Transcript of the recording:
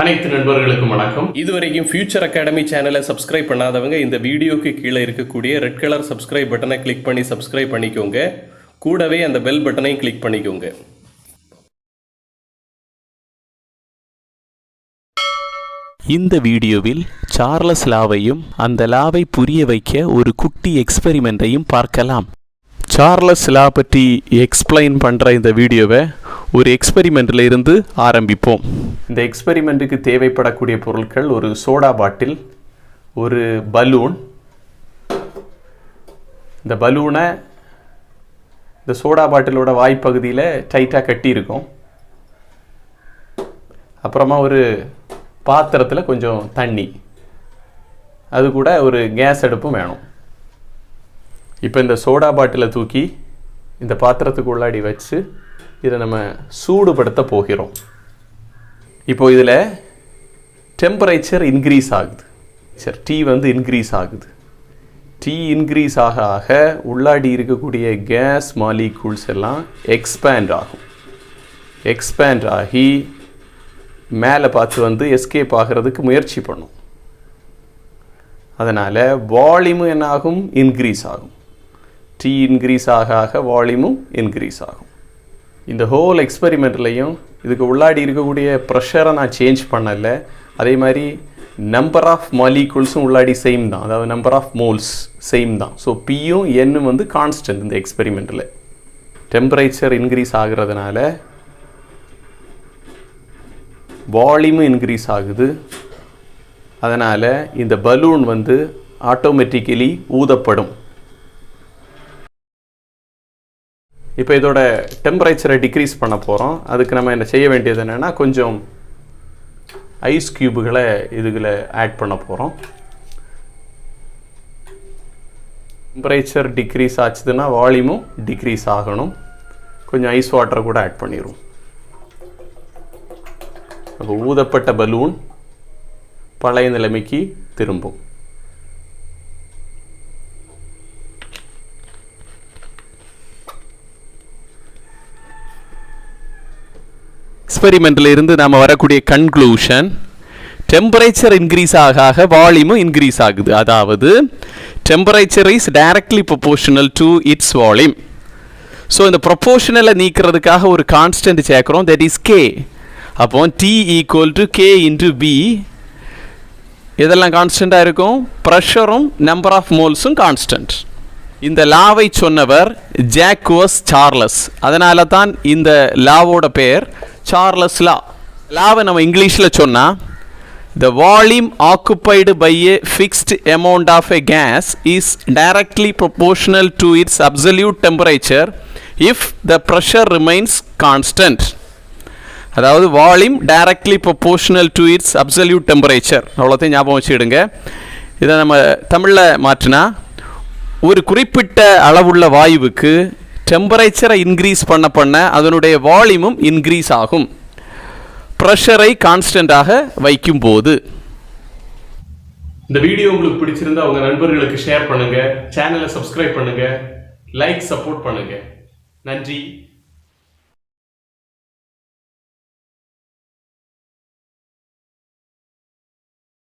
அனைத்து நண்பர்களுக்கும் வணக்கம். இதுவரைக்கும் ஃபியூச்சர் அகாடமி சேனலை சப்ஸ்கிரைப் பண்ணாதவங்க இந்த வீடியோக்கு கீழே இருக்கக்கூடிய ரெட் கலர் சப்ஸ்கிரைப் பட்டனை கிளிக் பண்ணி சப்ஸ்கிரைப் பண்ணிக்கோங்க. கூடவே அந்த பெல் பட்டனையும் கிளிக் பண்ணிக்கோங்க. இந்த வீடியோவில் சார்லஸ் லாவையும் அந்த லாவை புரிய வைக்க ஒரு குட்டி எக்ஸ்பெரிமெண்ட்டையும் பார்க்கலாம். சார்லஸ் லா பற்றி எக்ஸ்பிளைன் பண்ணுற இந்த வீடியோவை ஒரு எக்ஸ்பெரிமெண்ட்டில் இருந்து ஆரம்பிப்போம். இந்த எக்ஸ்பெரிமெண்ட்டுக்கு தேவைப்படக்கூடிய பொருட்கள் ஒரு சோடா பாட்டில், ஒரு பலூன். இந்த பலூனை இந்த சோடா பாட்டிலோட வாய்ப்பகுதியில் டைட்டாக கட்டியிருக்கோம். அப்புறமா ஒரு பாத்திரத்தில் கொஞ்சம் தண்ணி, அது கூட ஒரு கேஸ் அடுப்பும் வேணும். இப்போ இந்த சோடா பாட்டிலை தூக்கி இந்த பாத்திரத்துக்கு உள்ளாடி வச்சு இதை நம்ம சூடுபடுத்த போகிறோம். இப்போ இதில் டெம்பரேச்சர் இன்க்ரீஸ் ஆகுது. சரி, டீ வந்து இன்க்ரீஸ் ஆகுது. டீ இன்க்ரீஸ் ஆக ஆக உள்ளாடி இருக்கக்கூடிய கேஸ் மாலிகூல்ஸ் எல்லாம் எக்ஸ்பேண்ட் ஆகும். எக்ஸ்பேண்ட் ஆகி மேலே பார்த்து வந்து எஸ்கேப் ஆகிறதுக்கு முயற்சி பண்ணும். அதனால் வால்யூமும் என்ன ஆகும்? இன்க்ரீஸ் ஆகும். டீ இன்க்ரீஸ் ஆக ஆக வால்யூமும் இன்க்ரீஸ் ஆகும். இந்த ஹோல் எக்ஸ்பெரிமெண்ட்லையும் இதுக்கு உள்ளாடி இருக்கக்கூடிய ப்ரெஷரை நான் சேஞ்ச் பண்ணலை. அதே மாதிரி நம்பர் ஆஃப் மாலிகூல்ஸும் உள்ளாடி சேம் தான், அதாவது நம்பர் ஆஃப் மோல்ஸ் சேம் தான். ஸோ பியும் என்னும் வந்து கான்ஸ்டன்ட். இந்த எக்ஸ்பெரிமெண்ட்டில் டெம்பரேச்சர் இன்க்ரீஸ் ஆகிறதுனால வால்யூமும் இன்க்ரீஸ் ஆகுது. அதனால் இந்த பலூன் வந்து ஆட்டோமேட்டிக்கலி ஊதப்படும். இப்போ இதோட டெம்பரேச்சரை டிக்ரீஸ் பண்ண போகிறோம். அதுக்கு நம்ம என்ன செய்ய வேண்டியது என்னென்னா, கொஞ்சம் ஐஸ் க்யூபுகளை இதுகளை ஆட் பண்ண போகிறோம். டெம்பரேச்சர் டிக்ரீஸ் ஆச்சுதுன்னா வால்யூமும் டிக்ரீஸ் ஆகணும். கொஞ்சம் ஐஸ் வாட்டரை கூட ஆட் பண்ணிடுவோம். அப்போ ஊதப்பட்ட பலூன் பழைய நிலைமைக்கு திரும்பும். எக்ஸ்பெரிமெண்ட்டில் இருந்து நாம் வரக்கூடிய கன்க்ளூஷன், டெம்பரேச்சர் இன்க்ரீஸ் ஆக ஆக வால்யூமும் இன்க்ரீஸ் ஆகுது. அதாவது temperature is directly proportional to its volume. So இந்த ப்ரொபோர்ஷனலை நீக்கிறதுக்காக ஒரு கான்ஸ்டன்ட் சேர்க்குறோம், தட் இஸ் கே. அப்போ T equal to K into P. இதெல்லாம் கான்ஸ்டண்ட்டாக இருக்கும். ப்ரெஷரும் நம்பர் ஆஃப் மோல்ஸும் கான்ஸ்டன்ட். இந்த லாவை சொன்னவர் ஜாக்வஸ் சார்லஸ். அதனால தான் இந்த லாவோட பேர் சார்லஸ் லா. லாவை நம்ம இங்கிலீஷில் சொன்னால், the volume occupied by a fixed amount of a gas is directly proportional to its absolute temperature if the pressure remains constant. அதாவது volume directly proportional to it's absolute temperature. அவ்வளோத்தையும் ஞாபகம் வச்சுடுங்க. இதை நம்ம தமிழில் மாற்றினா, ஒரு குறிப்பிட்ட அளவுள்ள வாயுவுக்கு டெம்பரேச்சரை இன்க்ரீஸ் பண்ண அதனுடைய வால்யூமும் இன்க்ரீஸ் ஆகும், ப்ரெஷரை கான்ஸ்டண்ட்டாக வைக்கும் போது. இந்த வீடியோ உங்களுக்கு பிடிச்சிருந்தா உங்க நண்பர்களுக்கு ஷேர் பண்ணுங்க, சேனலை சப்ஸ்கிரைப் பண்ணுங்க, லைக் சப்போர்ட் பண்ணுங்க. நன்றி.